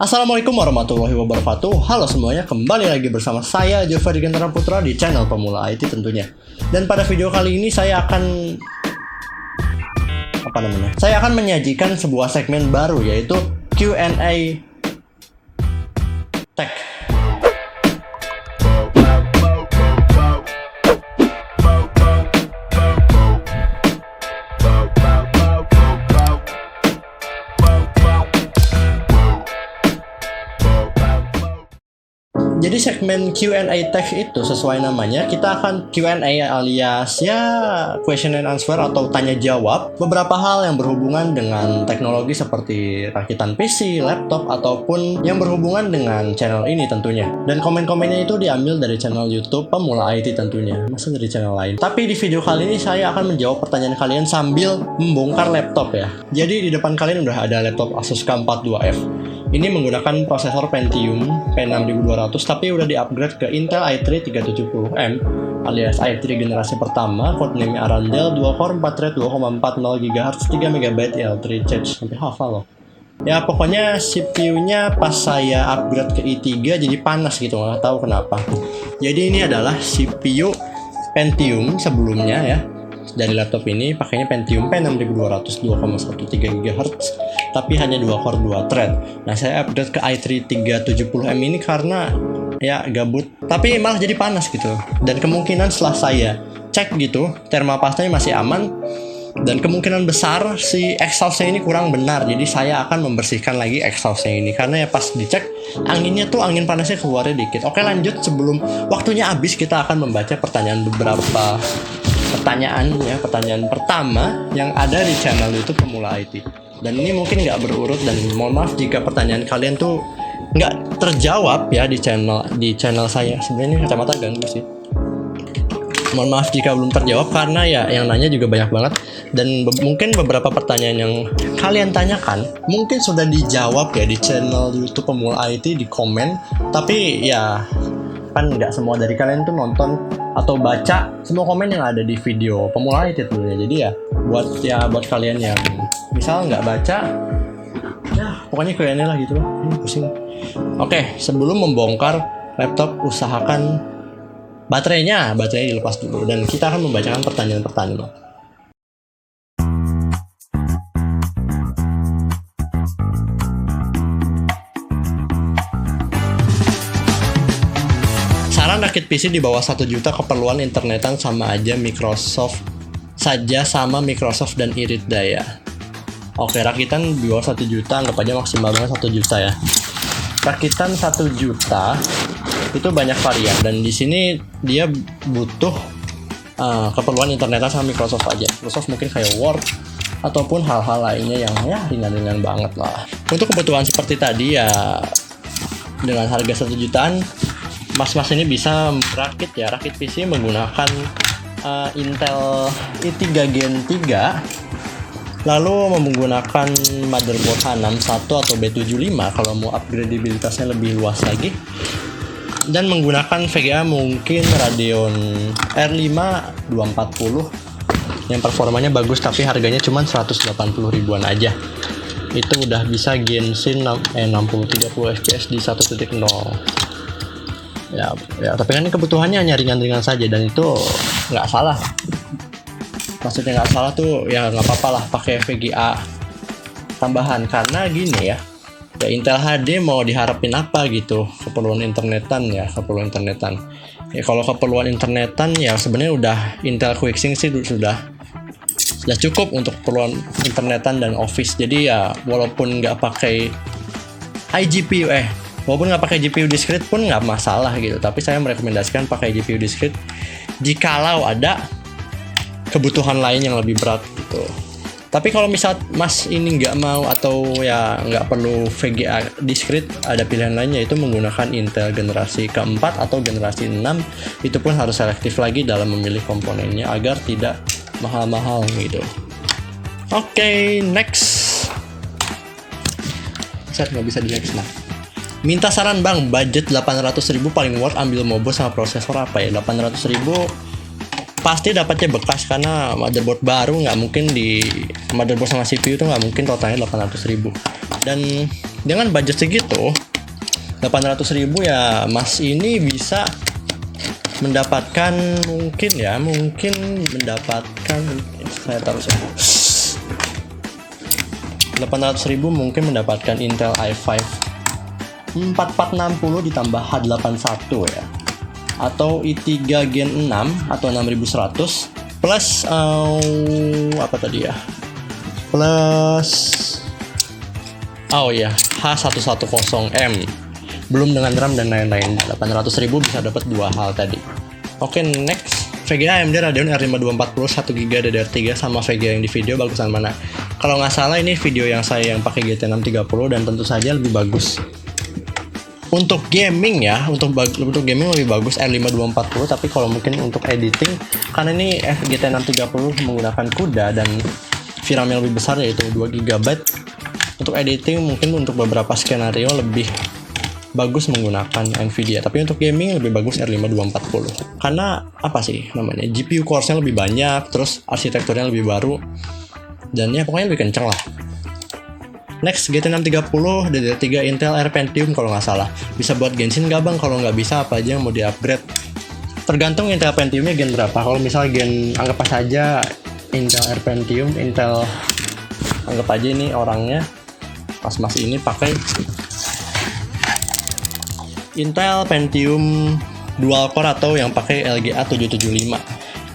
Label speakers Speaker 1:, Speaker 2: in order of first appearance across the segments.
Speaker 1: Assalamualaikum warahmatullahi wabarakatuh. Halo semuanya, kembali lagi bersama saya Jofari Gantara Putra di channel Pemula IT tentunya. Dan pada video kali ini saya akan menyajikan sebuah segmen baru, yaitu Q&A Tech. Jadi segmen Q&A Tech itu sesuai namanya, kita akan Q&A alias ya question and answer atau tanya jawab beberapa hal yang berhubungan dengan teknologi seperti rakitan PC, laptop, ataupun yang berhubungan dengan channel ini tentunya. Dan komen-komennya itu diambil dari channel YouTube Pemula IT tentunya, masa dari channel lain. Tapi di video kali ini saya akan menjawab pertanyaan kalian sambil membongkar laptop ya. Jadi di depan kalian udah ada laptop Asus K42F. Ini menggunakan prosesor Pentium P6200 tapi udah di-upgrade ke Intel i3 370M alias i3 generasi pertama, codename Arandel, 2 core 4 thread 2,40 GHz 3MB L3 charge. Sampai hafal loh. Ya pokoknya CPU-nya pas saya upgrade ke i3 jadi panas gitu, nggak tahu kenapa. Jadi ini adalah CPU Pentium sebelumnya ya. Dari laptop ini pakainya Pentium P6200 2,13 GHz tapi hanya 2 core 2 thread. Nah saya upgrade ke i3 370M ini karena ya gabut, tapi malah jadi panas gitu. Dan kemungkinan setelah saya cek gitu thermal passnya masih aman, dan kemungkinan besar si exhaustnya ini kurang benar. Jadi saya akan membersihkan lagi exhaustnya ini karena ya pas dicek anginnya tuh angin panasnya keluarnya dikit. Oke lanjut, sebelum waktunya habis kita akan membaca beberapa pertanyaan pertama yang ada di channel YouTube Pemula IT. Dan ini mungkin nggak berurut dan mohon maaf jika pertanyaan kalian tuh nggak terjawab ya di channel saya. Sebenarnya ini kacamata ganggu sih. Mohon maaf jika belum terjawab karena ya yang nanya juga banyak banget, dan mungkin beberapa pertanyaan yang kalian tanyakan mungkin sudah dijawab ya di channel YouTube Pemula IT di komen, tapi ya kan nggak semua dari kalian tuh nonton atau baca semua komen yang ada di video Pemula IT dulunya. Jadi ya buat kalian yang misal nggak baca ya pokoknya kalian lah gitu loh, ini pusing. Oke, sebelum membongkar laptop usahakan baterainya dilepas dulu dan kita akan membacakan pertanyaan. Saran rakit PC di bawah 1 juta keperluan internetan sama Microsoft dan irit daya. Oke, rakitan di bawah 1 juta, anggap aja maksimal banget 1 juta ya. Rakitan 1 juta itu banyak varian, dan di sini dia butuh keperluan internetan sama Microsoft aja. Microsoft mungkin kayak Word ataupun hal-hal lainnya yang ya ringan-ringan banget lah. Untuk kebutuhan seperti tadi ya dengan harga 1 jutaan mas-mas ini bisa merakit PC menggunakan Intel i3 Gen 3, lalu menggunakan motherboard H61 atau B75 kalau mau upgradeabilitasnya lebih luas lagi, dan menggunakan VGA mungkin Radeon R5 240 yang performanya bagus tapi harganya cuma 180 ribuan aja. Itu udah bisa Genshin 60-30 fps di 1.0. Ya, tapi kan ini kebutuhannya hanya ringan-ringan saja, dan itu nggak salah. Maksudnya nggak salah tuh ya nggak apa-apa lah pakai VGA tambahan, karena gini ya Intel HD mau diharapin apa gitu keperluan internetan. Ya kalau keperluan internetan ya sebenarnya udah Intel Quicksync sih sudah cukup untuk keperluan internetan dan Office. Jadi ya walaupun nggak pakai GPU discrete pun nggak masalah gitu, tapi saya merekomendasikan pakai GPU discrete jikalau ada kebutuhan lain yang lebih berat gitu. Tapi kalau misal mas ini nggak mau atau ya nggak perlu VGA discrete, ada pilihan lain yaitu menggunakan Intel generasi keempat atau generasi 6. Itu pun harus selektif lagi dalam memilih komponennya agar tidak mahal-mahal gitu. Oke, next. Saya nggak bisa di next lah. Minta saran bang, budget 800.000 paling worth ambil mobile sama prosesor apa ya? 800.000 pasti dapatnya bekas karena motherboard baru nggak mungkin, di motherboard sama CPU itu nggak mungkin totalnya 800.000. Dan Dengan budget segitu 800.000 ya Mas ini bisa mendapatkan mungkin mendapatkan, saya taruh sini, 800.000 mungkin mendapatkan Intel i5 4460 ditambah H81 ya, atau i3 Gen 6 atau 6100 plus apa tadi ya, plus H110M, belum dengan RAM dan lain-lain. 800.000 bisa dapat dua hal tadi. Oke, next, VGA AMD Radeon R5240 1GB DDR3 sama VGA yang di video bagusan mana? Kalau nggak salah ini video yang saya yang pakai GT 630 dan tentu saja lebih bagus. Untuk gaming ya, untuk gaming lebih bagus R5240, tapi kalau mungkin untuk editing, karena ini GT 630 menggunakan CUDA dan VRAM yang lebih besar yaitu 2GB. Untuk editing mungkin untuk beberapa skenario lebih bagus menggunakan Nvidia, tapi untuk gaming lebih bagus R5240 karena apa sih namanya, GPU cores-nya lebih banyak, terus arsitekturnya lebih baru, dan ya pokoknya lebih kenceng lah. Next, GT 630 DDR3 Intel Air Pentium kalau nggak salah. Bisa buat Genshin nggak bang? Kalau nggak bisa apa aja yang mau di-upgrade? Tergantung Intel Pentiumnya gen berapa. Kalau misalnya gen, anggap saja Intel Air Pentium, anggap aja ini orangnya mas ini pakai Intel Pentium dual core atau yang pakai LGA 775.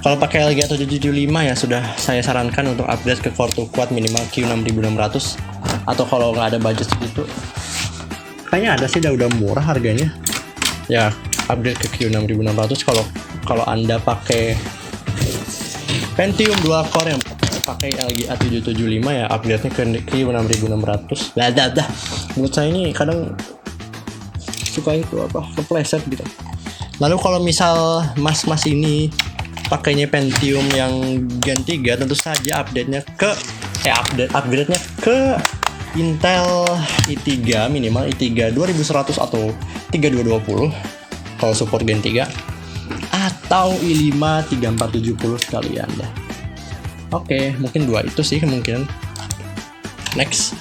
Speaker 1: Kalau pakai LGA 775 ya sudah saya sarankan untuk upgrade ke core 2 quad minimal Q6600, atau kalau nggak ada budget segitu, kayaknya ada sih udah murah harganya ya, upgrade ke Q6600. Kalau Anda pakai Pentium dual core yang pakai LGA 775 ya upgrade-nya ke Q6600. Dah. Menurut saya ini kadang suka itu kepleset gitu. Lalu kalau misal mas ini pakainya Pentium yang Gen 3, tentu saja upgrade-nya ke Intel i3 minimal i3 2100 atau 3220 kalau support Gen 3, atau i5 3470 sekalian dah. Oke, mungkin dua itu sih kemungkinan. Next,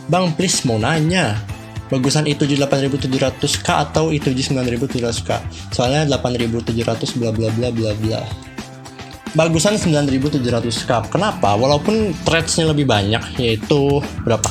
Speaker 1: bang please mau nanya, bagusan i7 8700K atau i7 9700K? Soalnya 8700 bla bla bla bla bla. Bagusan 9700K. Kenapa? Walaupun threads-nya lebih banyak, yaitu berapa?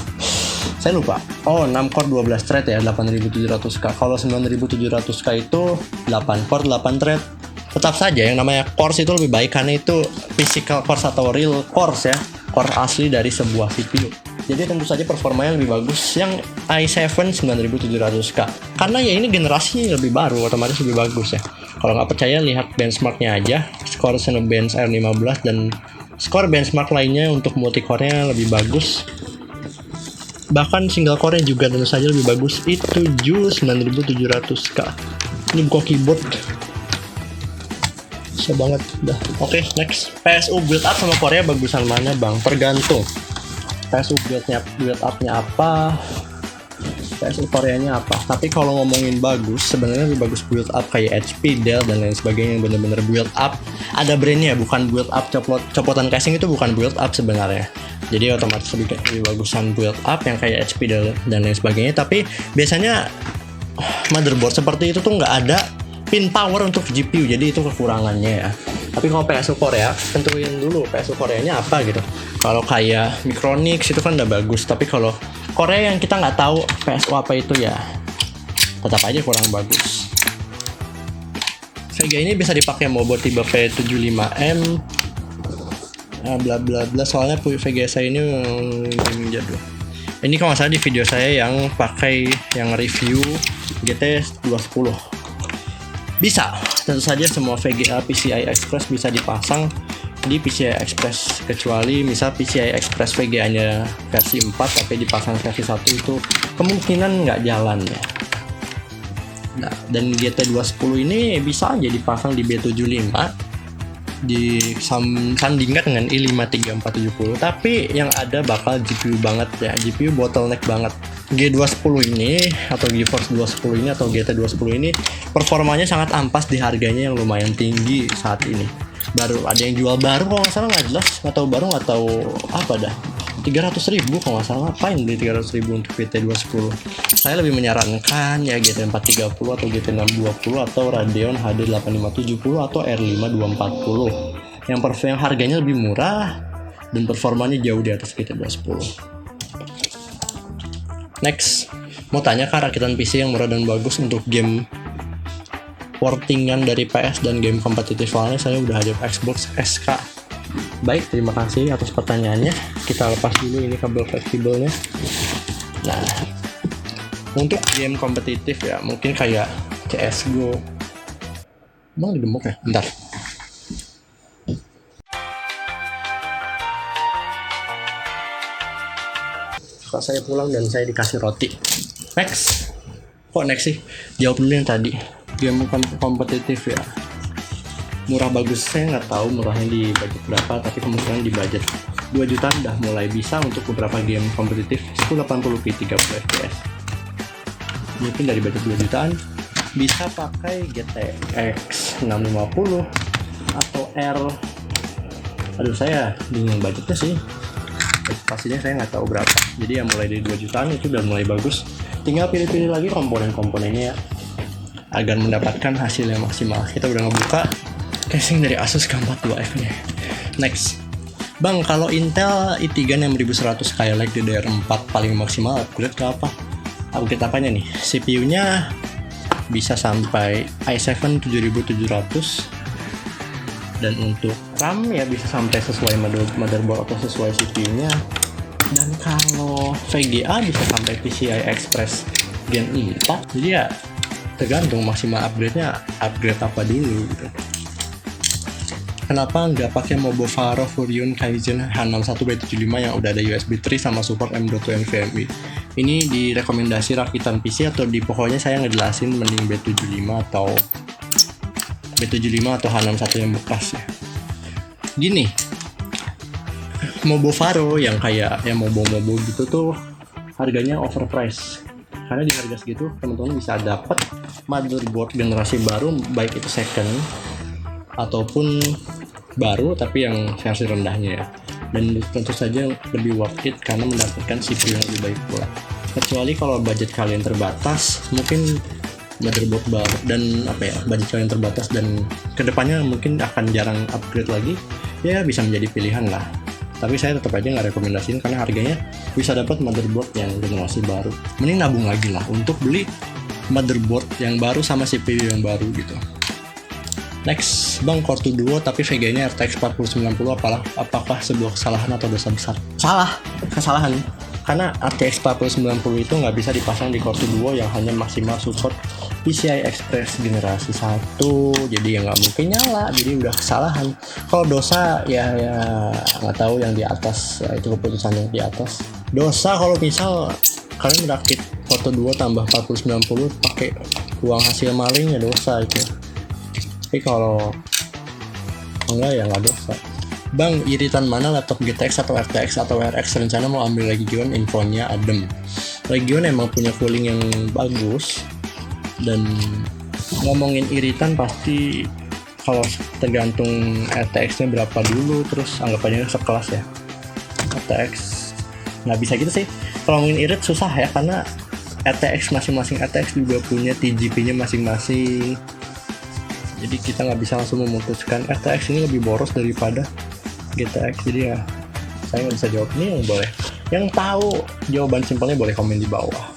Speaker 1: Saya lupa. 6 core 12 thread ya 8700K. Kalau 9700K itu 8 core 8 thread. Tetap saja yang namanya cores itu lebih baik karena itu physical cores atau real cores ya, core asli dari sebuah CPU. Jadi tentu saja performanya lebih bagus yang i7 9700K, karena ya ini generasi lebih baru, otomatis lebih bagus ya. Kalau nggak percaya lihat benchmarknya aja, skor Cinebench R15 dan skor benchmark lainnya untuk multicore-nya lebih bagus. Bahkan single core-nya juga tentu saja lebih bagus, i7 9700K. Ini buka keyboard bisa banget dah. Oke, next, PSU build up sama Korea bagusan mana bang? Tergantung PSU build up-nya apa, PSU Koreanya apa. Tapi kalau ngomongin bagus, sebenarnya lebih bagus build up kayak HP, Dell dan lain sebagainya yang bener-bener build up ada brandnya, bukan build up copotan casing, itu bukan build up sebenarnya. Jadi otomatis lebih bagusan build up yang kayak HP, Dell dan lain sebagainya. Tapi biasanya motherboard seperti itu tuh nggak ada pin power untuk GPU, jadi itu kekurangannya ya. Tapi kalau PSU Korea, tentuin dulu PSU Koreanya apa gitu. Kalau kayak Micronix itu kan udah bagus, tapi kalau Korea yang kita nggak tahu PSU apa itu ya tetap aja kurang bagus. VGA ini bisa dipakai mau buat tipe P75M bla bla bla, soalnya VGA saya ini gaming jadul. Ini kalau nggak salah di video saya yang pakai yang review GT 210. Bisa, tentu saja semua VGA PCI Express bisa dipasang di PCI Express, kecuali misal PCI Express VGA-nya versi 4 tapi dipasang versi 1 itu kemungkinan nggak jalan ya. Nah, dan GT210 ini bisa aja dipasang di B75 disandingkan dengan i5-3470, tapi yang ada bakal GPU banget ya, GPU bottleneck banget. G210 ini atau GeForce 210 ini atau GT210 ini performanya sangat ampas di harganya yang lumayan tinggi saat ini. Baru ada yang jual baru kalau nggak salah, nggak jelas, nggak tahu baru, nggak tahu apa dah. 300.000 kalau nggak salah. Ngapain beli 300.000 untuk GT 210? Saya lebih menyarankan ya GT 430 atau GT 620 atau Radeon HD 8570 atau R5 240 yang harganya lebih murah dan performanya jauh di atas GT 210. Next, mau tanya kah rakitan PC yang murah dan bagus untuk game portingan dari PS dan game kompetitif lainnya? Saya udah ada Xbox SK. Baik, terima kasih atas pertanyaannya. Kita lepas dulu ini kabel fleksibelnya. Nah, untuk game kompetitif ya mungkin kayak CSGO. Emang digemuk ya? Bentar. Kok saya pulang dan saya dikasih roti. Next. Kok next sih? Jawab dulu yang tadi. Game kompetitif ya. Murah bagus, saya nggak tahu murahnya di budget berapa, tapi kemungkinan di budget 2 jutaan udah mulai bisa untuk beberapa game kompetitif 1080p 30 fps. Mungkin dari budget 2 jutaan bisa pakai GTX 650 atau R. Aduh, saya bingung budgetnya sih. Pastinya saya nggak tahu berapa. Jadi yang mulai dari 2 jutaan itu udah mulai bagus. Tinggal pilih-pilih lagi komponen-komponennya ya, agar mendapatkan hasil yang maksimal. Kita udah ngebuka casing dari Asus K42F nya. Next, Bang, kalau Intel i3 6100 Skylake DDR4 paling maksimal upgrade ke apa? Upgrade apanya nih? CPU-nya bisa sampai i7 7700 dan untuk RAM ya bisa sampai sesuai motherboard atau sesuai CPU-nya. Dan kalau VGA bisa sampai PCI Express Gen 4. Jadi ya tergantung maksimal upgrade-nya upgrade apa dulu gitu. Kenapa nggak pakai Mobofaro Furion Kaizen H61B75 yang udah ada USB 3 sama support M.2 NVMe? Ini direkomendasi rakitan PC atau di pokoknya saya ngejelasin mending B75 atau H61 yang bekas ya. Gini, Mobofaro yang kayak ya mobo gitu tuh harganya overpriced. Karena di harga segitu teman-teman bisa dapat motherboard generasi baru, baik itu second ataupun baru tapi yang versi rendahnya ya, dan tentu saja lebih worth it karena mendapatkan CPU yang lebih baik pula. Kecuali kalau budget kalian terbatas, mungkin motherboard baru dan budget kalian terbatas dan kedepannya mungkin akan jarang upgrade lagi, ya bisa menjadi pilihan lah. Tapi saya tetap aja nggak rekomendasiin karena harganya bisa dapat motherboard yang generasi baru. Mending nabung lagi lah untuk beli motherboard yang baru sama CPU yang baru gitu. Next, Bang, Core 2 Duo tapi VGA-nya RTX 4090 apakah sebuah kesalahan atau dosa besar? Kesalahan. Karena RTX 4090 itu nggak bisa dipasang di Core 2 Duo yang hanya maksimal support PCI Express generasi 1, jadi ya nggak mungkin nyala, jadi udah kesalahan. Kalau dosa ya nggak tahu yang di atas ya, itu keputusannya di atas. Dosa kalau misal kalian merakit Core 2 Duo tambah 4090 pakai uang hasil maling ya dosa itu. Tapi kalau enggak ya nggak dosa. Bang, iritan mana laptop GTX atau RTX atau RX? Rencana mau ambil Legion, infonya adem. Legion emang punya cooling yang bagus, dan ngomongin iritan pasti kalau tergantung RTX-nya berapa dulu, terus anggap aja sekelas ya. RTX nggak bisa gitu sih. Kalau ngomongin irit susah ya, karena RTX masing-masing RTX juga punya TGP-nya masing-masing. Jadi kita nggak bisa langsung memutuskan RTX ini lebih boros daripada GTX. Jadi ya saya nggak bisa jawab. Ini yang boleh, yang tahu jawaban simpelnya boleh komen di bawah.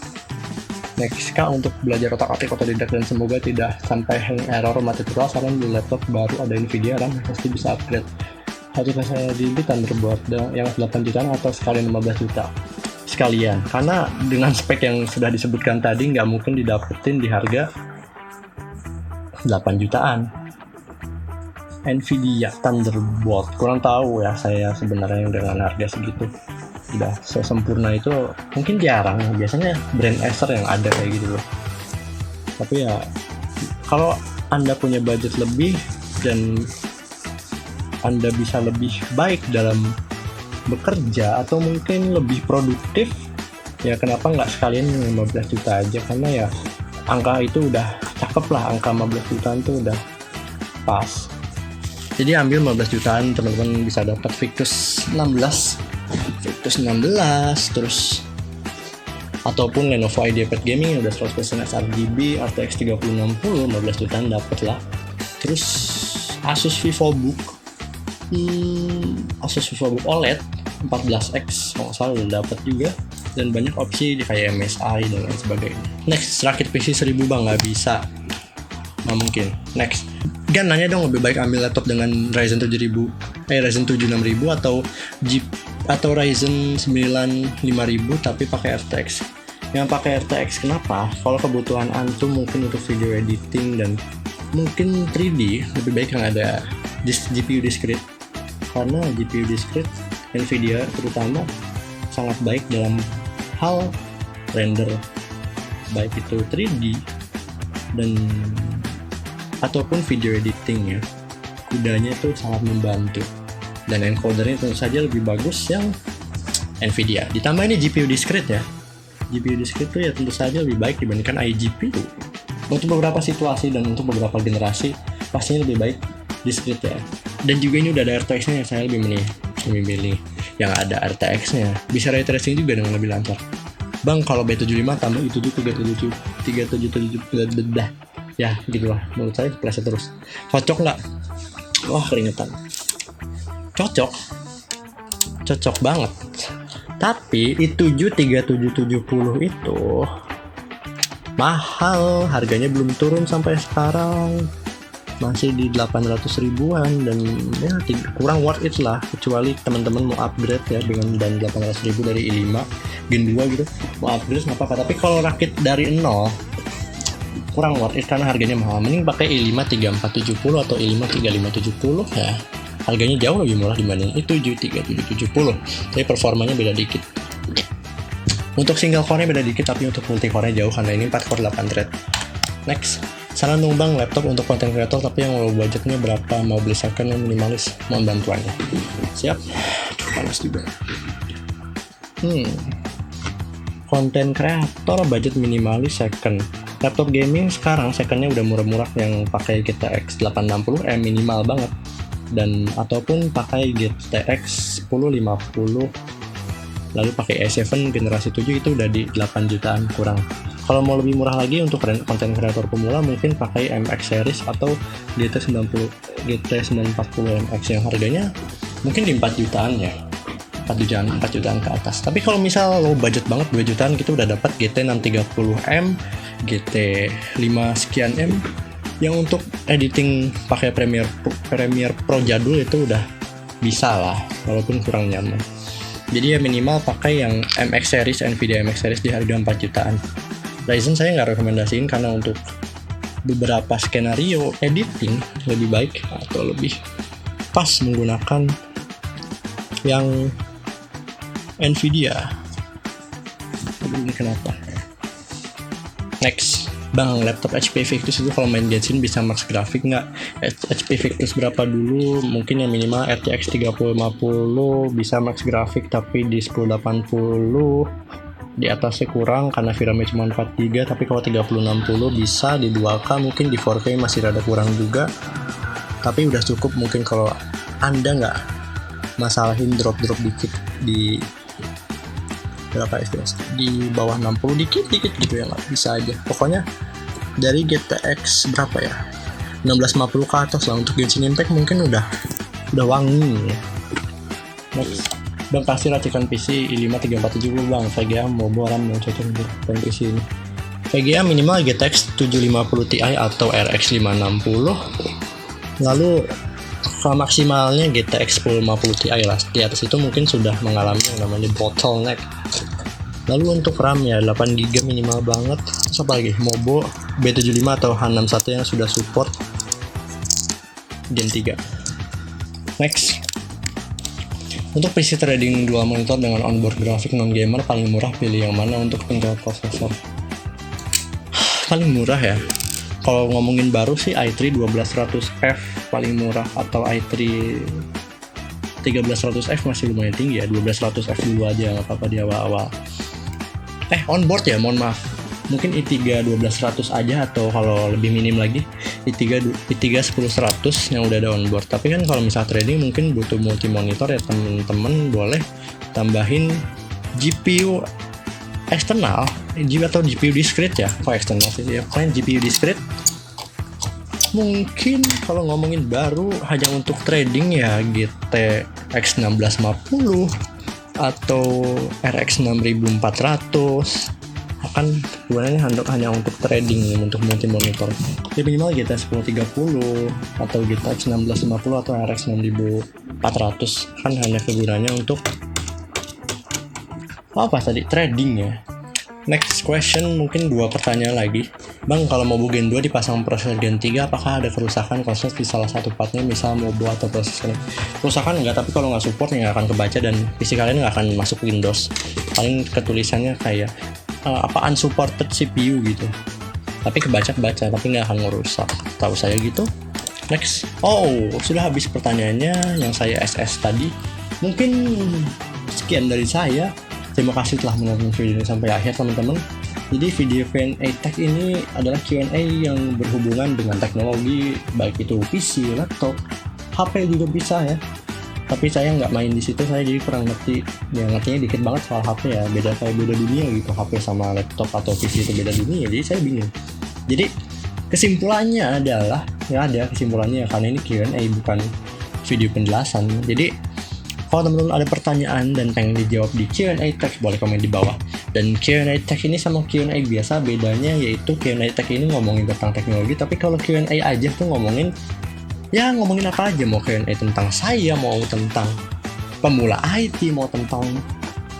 Speaker 1: Next, Kak, untuk belajar otak-atik otodidak dan semoga tidak sampai hang error mati terus, saran di laptop baru ada Nvidia RAM pasti bisa upgrade. Harus saya di Thunderbolt yang 8 jutaan atau sekalian 15 juta sekalian, karena dengan spek yang sudah disebutkan tadi nggak mungkin didapetin di harga 8 jutaan. Nvidia Thunderbolt kurang tahu ya saya sebenarnya dengan harga segitu. Udah sesempurna itu mungkin jarang, biasanya brand Acer yang ada kayak gitu loh. Tapi ya kalau Anda punya budget lebih dan Anda bisa lebih baik dalam bekerja atau mungkin lebih produktif, ya kenapa nggak sekalian 15 juta aja, karena ya angka itu udah cakep lah, angka 15 jutaan itu udah pas. Jadi ambil 15 jutaan, teman-teman bisa dapat Victus 16 Victus 16, terus ataupun Lenovo IdeaPad Gaming yang udah 100% sRGB, RTX 3060, 15 jutaan dapet lah. Terus Asus VivoBook, Asus VivoBook OLED 14X kalau salah udah dapet juga, dan banyak opsi di kayak MSI dan lain sebagainya. Next, rakit PC 1000 bang, nggak bisa, nggak mungkin. Next, Gan nanya dong, lebih baik ambil laptop dengan Ryzen 7000, Ryzen 7 6000 atau Ryzen 9 5000 tapi pakai RTX. Yang pakai RTX kenapa? Kalau kebutuhan antum mungkin untuk video editing dan mungkin 3D, lebih baik yang ada GPU discrete, karena GPU discrete Nvidia terutama sangat baik dalam hal render, baik itu 3D dan ataupun video editing ya. Kudanya tuh sangat membantu, dan encodernya tentu saja lebih bagus yang Nvidia. Ditambah ini GPU discrete ya. GPU discrete tuh ya tentu saja lebih baik dibandingkan iGPU. Untuk beberapa situasi dan untuk beberapa generasi pastinya lebih baik discrete ya. Dan juga ini udah ada RTX-nya, yang saya lebih memilih yang ada RTX-nya. Bisa ray tracing juga dengan lebih lancar. Bang, kalau B75 tambah i7 377 ya gitu lah, menurut saya pleset terus. Cocok nggak? Wah, keringetan. Cocok banget. Tapi i7 3770 itu mahal, harganya belum turun sampai sekarang, masih di 800 ribuan, dan ya kurang worth it lah, kecuali teman-teman mau upgrade ya dengan dan 800 ribu dari i5 Gen 2 gitu, mau upgrade nggak apa-apa. Tapi kalau rakit dari nol kurang worth it karena harganya mahal. Mending pakai i5 3470 atau i5 3570 ya, harganya jauh lebih murah dibanding i7 3770, tapi performanya beda dikit. Untuk single core-nya beda dikit, tapi untuk multi core-nya jauh karena ini 4 core 8 thread. Next, saran dong bang, laptop untuk content creator tapi yang low budgetnya berapa, mau beli second yang minimalis, mohon bantuannya. Siap. Aduh, panas juga. Content creator budget minimalis second. Laptop gaming sekarang secondnya udah murah-murah, yang pakai GTX 860M minimal banget, dan ataupun pakai GTX 1050, lalu pakai i7 generasi 7 itu udah di 8 jutaan kurang. Kalau mau lebih murah lagi untuk konten kreator pemula mungkin pakai MX series atau GT940MX yang harganya mungkin di 4 jutaan ya, 4 jutaan ke atas. Tapi kalau misal low budget banget 2 jutaan gitu udah dapat GT630M, GT5 sekian M yang untuk editing pakai Premiere Pro jadul itu udah bisa lah, walaupun kurang nyaman. Jadi ya minimal pakai yang MX series, Nvidia MX series di harga 4 jutaan. Ryzen saya nggak rekomendasiin karena untuk beberapa skenario editing lebih baik atau lebih pas menggunakan yang Nvidia. Ini kenapa? Next, bang, laptop HP Victus itu kalau main Genshin bisa max grafik nggak? HP Victus berapa dulu? Mungkin yang minimal RTX 3050 bisa max grafik, tapi di 1080 di atasnya kurang karena VRAM-nya cuma 4 GB. Tapi kalau 3060 bisa di 2K, mungkin di 4K masih rada kurang juga, tapi udah cukup mungkin kalau anda nggak masalahin drop dikit di berapa FPS, di bawah 60 dikit gitu ya, nggak bisa aja. Pokoknya dari GTX berapa ya, 1650 ke atas lah. Untuk Genshin Impact mungkin udah wangi ya. Next, bang, kasih racikan PC i5 3470 bang, VGA MOBO RAM yang cocok untuk PC ini. VGA minimal GTX 750 Ti atau RX 560, lalu maksimalnya GTX 1050 Ti lah. Di atas itu mungkin sudah mengalami yang namanya bottleneck. Lalu untuk RAM ya 8GB minimal banget. Terus apa lagi? MOBO B75 atau H61 yang sudah support Gen 3. Next, untuk PC trading dual monitor dengan onboard grafik non gamer paling murah, pilih yang mana untuk tingkat prosesor? Paling murah ya, kalau ngomongin baru sih i3 12100F paling murah, atau i3 13100F masih lumayan tinggi ya. 12100F dulu aja nggak apa-apa di awal-awal. Onboard ya, mohon maaf, mungkin i3 12100 aja, atau kalau lebih minim lagi i3 10100 yang udah ada onboard. Tapi kan kalau misal trading mungkin butuh multi monitor ya temen-temen, boleh tambahin GPU eksternal atau GPU discrete ya. Kok eksternal sih ya, pokoknya GPU discrete. Mungkin kalau ngomongin baru hanya untuk trading ya GTX 1650 atau RX 6400 akan kegunaannya hanya untuk trading, untuk multi monitor. Jadi minimal GTX 1030 atau GTX 1650 atau RX 6400 kan hanya kegunaannya untuk apa tadi, trading ya. Next question, mungkin 2 pertanyaan lagi. Bang, kalau mau Gen 2 dipasang prosesor Gen 3, apakah ada kerusakan konslet di salah satu partnya, misal mobo atau prosesor? Kerusakan enggak, tapi kalau nggak support nggak akan kebaca dan PC kalian nggak akan masuk Windows. Paling ketulisannya kayak unsupported CPU gitu. Tapi kebaca, tapi nggak akan ngerusak. Tahu saya gitu. Next. Oh, sudah habis pertanyaannya yang saya SS tadi. Mungkin sekian dari saya. Terima kasih telah menonton video ini sampai akhir teman-teman. Jadi video Q&A Tech ini adalah Q&A yang berhubungan dengan teknologi, baik itu PC, laptop, HP juga bisa ya. Tapi saya nggak main di situ, saya jadi kurang ngerti. Ya ngertinya dikit banget soal HP ya, beda dunia gitu. HP sama laptop atau PC itu beda dunia, jadi saya bingung. Jadi kesimpulannya adalah, ya ada kesimpulannya karena ini Q&A bukan video penjelasan. Jadi kalau teman-teman ada pertanyaan dan pengen dijawab di Q&A Tech, boleh komen di bawah. Dan Q&A Tech ini sama Q&A biasa bedanya yaitu Q&A Tech ini ngomongin tentang teknologi, tapi kalau Q&A aja tuh ngomongin apa aja. Mau Q&A tentang saya, mau tentang pemula IT, mau tentang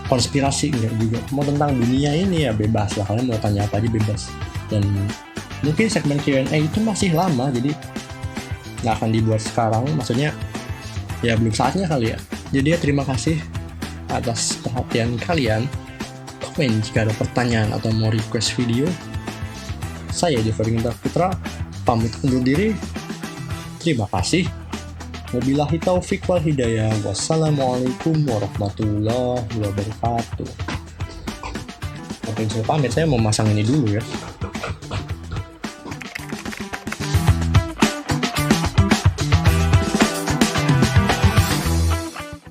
Speaker 1: konspirasi enggak juga, mau tentang dunia ini ya bebas lah, kalian mau tanya apa aja bebas. Dan mungkin segmen Q&A itu masih lama, jadi nggak akan dibuat sekarang, maksudnya ya belum saatnya kali ya. Jadi ya terima kasih atas perhatian kalian. Komen jika ada pertanyaan atau mau request video. Saya Jeffrey Putra, pamit undur diri. Terima kasih. Wabillahi taufik wal hidayah. Wassalamualaikum warahmatullahi wabarakatuh. Oke, saya pamit, saya mau masang ini dulu ya.